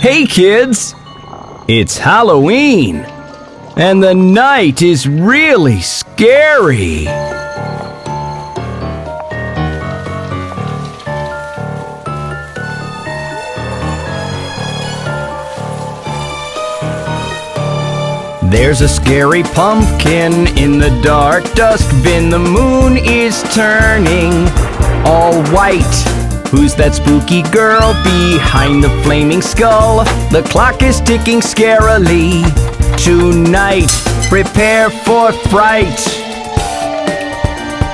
Hey kids! It's Halloween! And the night is really scary! There's a scary pumpkin in the dark dusk bin. The moon is turning all white. Who's that spooky girl behind the flaming skull? The clock is ticking scarily. Tonight, prepare for fright.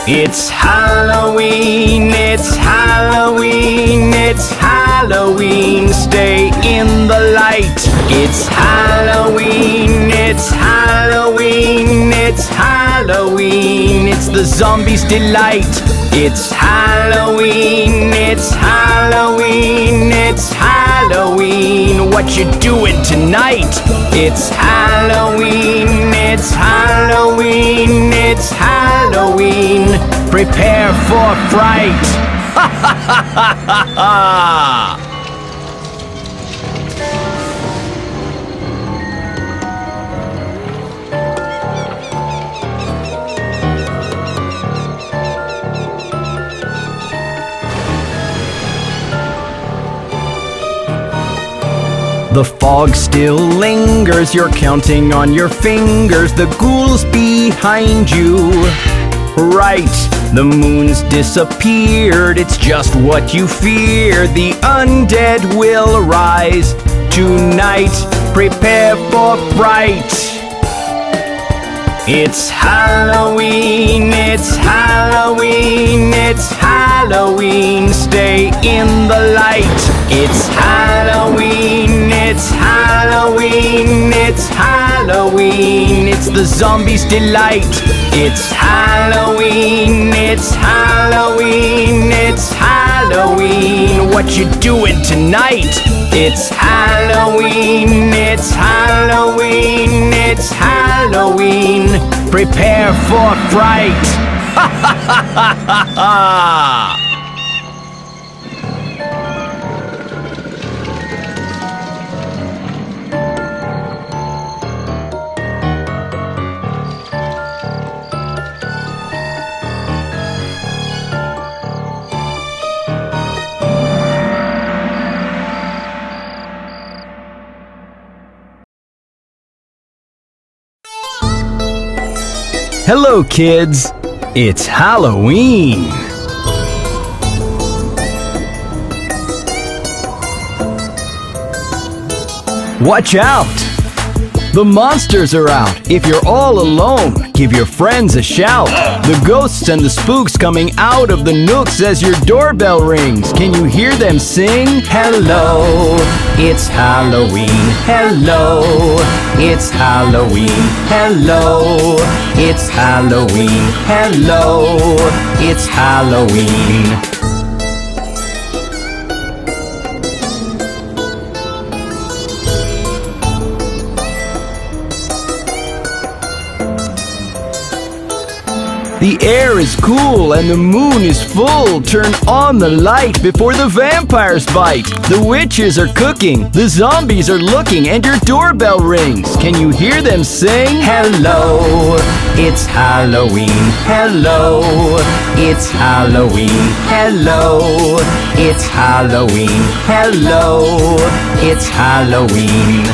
It's Halloween, it's Halloween, it's Halloween. Stay in the light. It's Halloween, it's Halloween, it's Halloween. It's the zombies' delight. It's Halloween, it's Halloween, it's Halloween. What you doing tonight? It's Halloween, it's Halloween, it's Halloween. Prepare for fright. Ha ha ha ha ha ha! The fog still lingers, you're counting on your fingers. The ghouls behind you. Right, the moon's disappeared, it's just what you fear. The undead will rise. Tonight, prepare for fright. It's Halloween, it's Halloween, it's Halloween. Stay in the light. It's Halloween, it's Halloween, it's Halloween. It's the zombies' delight. It's Halloween, it's Halloween, it's Halloween. What you doing tonight? It's Halloween, it's Halloween, it's Halloween. Prepare for fright. Ha ha ha ha ha ha! Hello kids, it's Halloween! Watch out! The monsters are out. If you're all alone, give your friends a shout. The ghosts and the spooks coming out of the nooks as your doorbell rings. Can you hear them sing? Hello, it's Halloween. Hello, it's Halloween. Hello, it's Halloween. Hello, it's Halloween. The air is cool and the moon is full. Turn on the light before the vampires bite. The witches are cooking, the zombies are looking, and your doorbell rings. Can you hear them sing? Hello, it's Halloween. Hello, it's Halloween. Hello, it's Halloween. Hello, it's Halloween.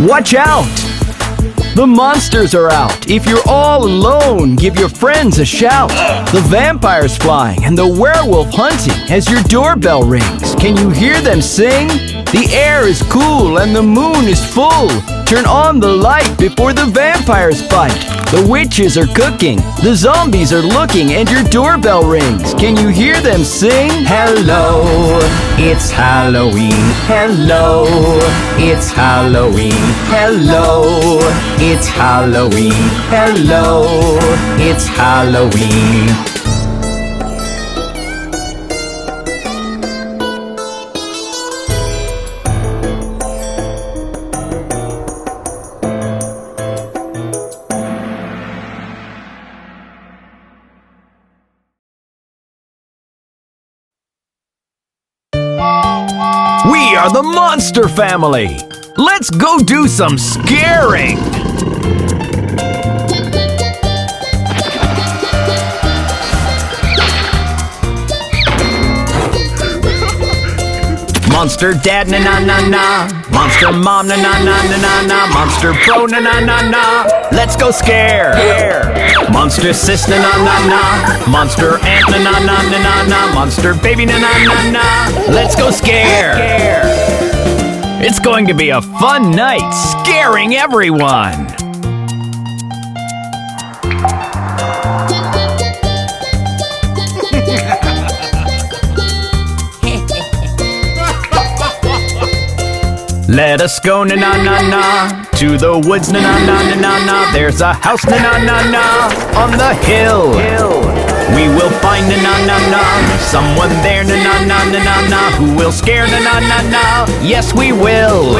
Watch out! The monsters are out. If you're all alone, give your friends a shout. The vampire's flying and the werewolf hunting as your doorbell rings. Can you hear them sing? The air is cool and the moon is full. Turn on the light before the vampires bite. The witches are cooking, the zombies are looking, and your doorbell rings. Can you hear them sing? Hello, it's Halloween. Hello, it's Halloween. Hello, it's Halloween. Hello, it's Halloween. We are the monster family! Let's go do some scaring! Monster dad na na na na, monster mom na na na na na na, monster bro na na na na. Let's go scare! Monster sis na na na na, monster aunt na na na na na na, monster baby na na na na. Let's go scare! It's going to be a fun night scaring everyone! Let us go na na na na to the woods na na na na na na. There's a house na na na na on the hill. We will find na na na na someone there na na na na na na who will scare na na na na. Yes, we will.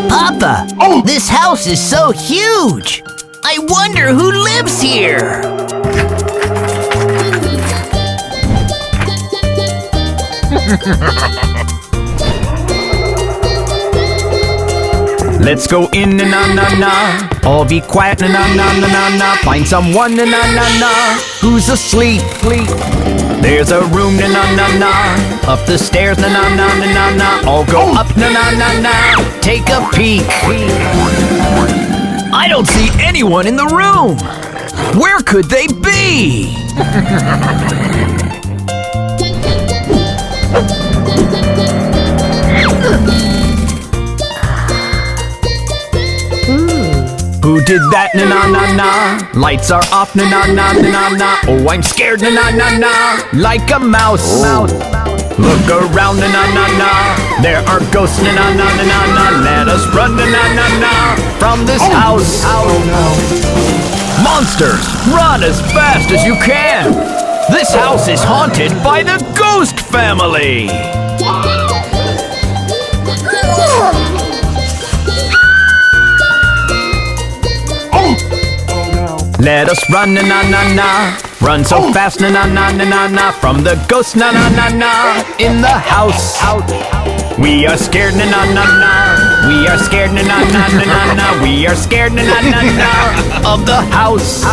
Papa, this house is so huge. I wonder who lives here. Let's go in na na na na. All be quiet na na na na na na. Find someone na na na na who's asleep. There's a room na na na na. Up the stairs na na na na na na. All go up na na na na. Take a peek. I don't see anyone in the room. Where could they be? Who did that na na na na? Lights are off na na na na na na. Oh, I'm scared na na na na. Like a mouse. Look around na na na na. There are ghosts na na na na na na. Let us run na na na na from this house. Monsters, run as fast as you can. This house is haunted by the ghost family. Let us run na na na na. Run so fast na na na na na na from the ghost na na na na in the house. We are scared na na na na. We are scared na na na na na na. We are scared na na na na of the house.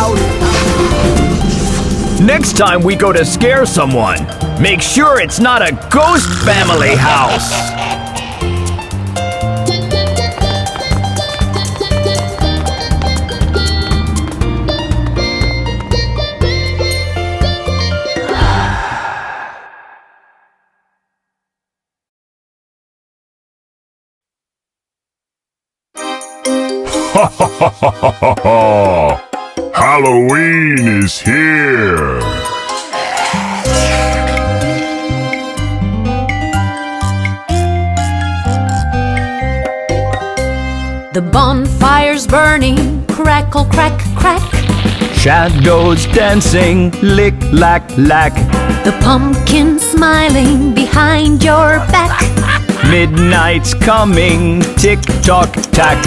Next time we go to scare someone, make sure it's not a ghost family house. Ha ha ha ha ha ha! Halloween is here! The bonfire's burning, crackle, crack, crack. Shadows dancing, lick, lack, lack. The pumpkin smiling behind your back. Midnight's coming, tick tock tack.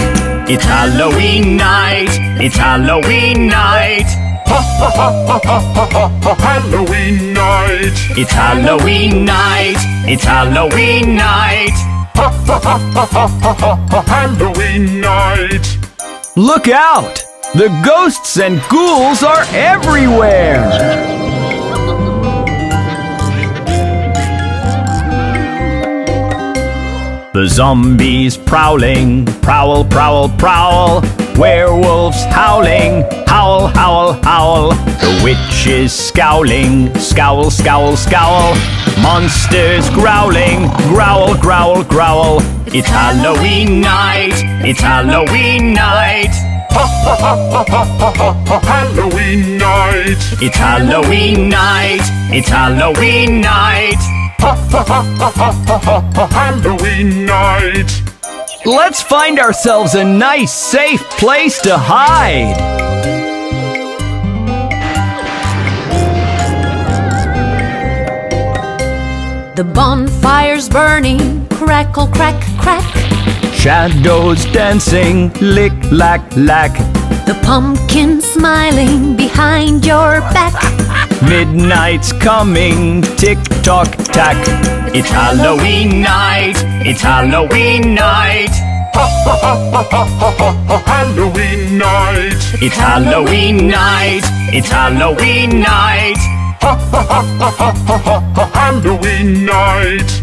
It's Halloween night, it's Halloween night. Ha ha ha ha ha ha ha! Halloween night! It's Halloween night, it's Halloween night. Ha ha ha ha ha ha ha! Halloween night! Look out! The ghosts and ghouls are everywhere! The zombies prowling, prowl, prowl, prowl. Werewolves howling, howl, howl, howl. The witches scowling, scowl, scowl, scowl. Monsters growling, growl, growl, growl. It's Halloween night, it's Halloween night. Ha ha ha ha ha ha ha! Halloween night! It's Halloween night, it's Halloween night. Ha ha ha ha ha ha ha! Halloween night! Let's find ourselves a nice, safe place to hide. The bonfire's burning, crackle, crack, crack. Shadows dancing, lick, lack, lack. The pumpkin smiling behind your back. Midnight's coming, tick-tock, tack. It's Halloween night, it's Halloween night. Halloween night. It's Halloween night, it's Halloween night. Halloween night.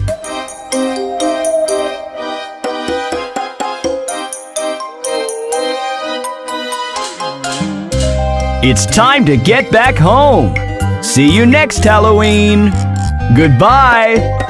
It's time to get back home. See you next Halloween. Goodbye.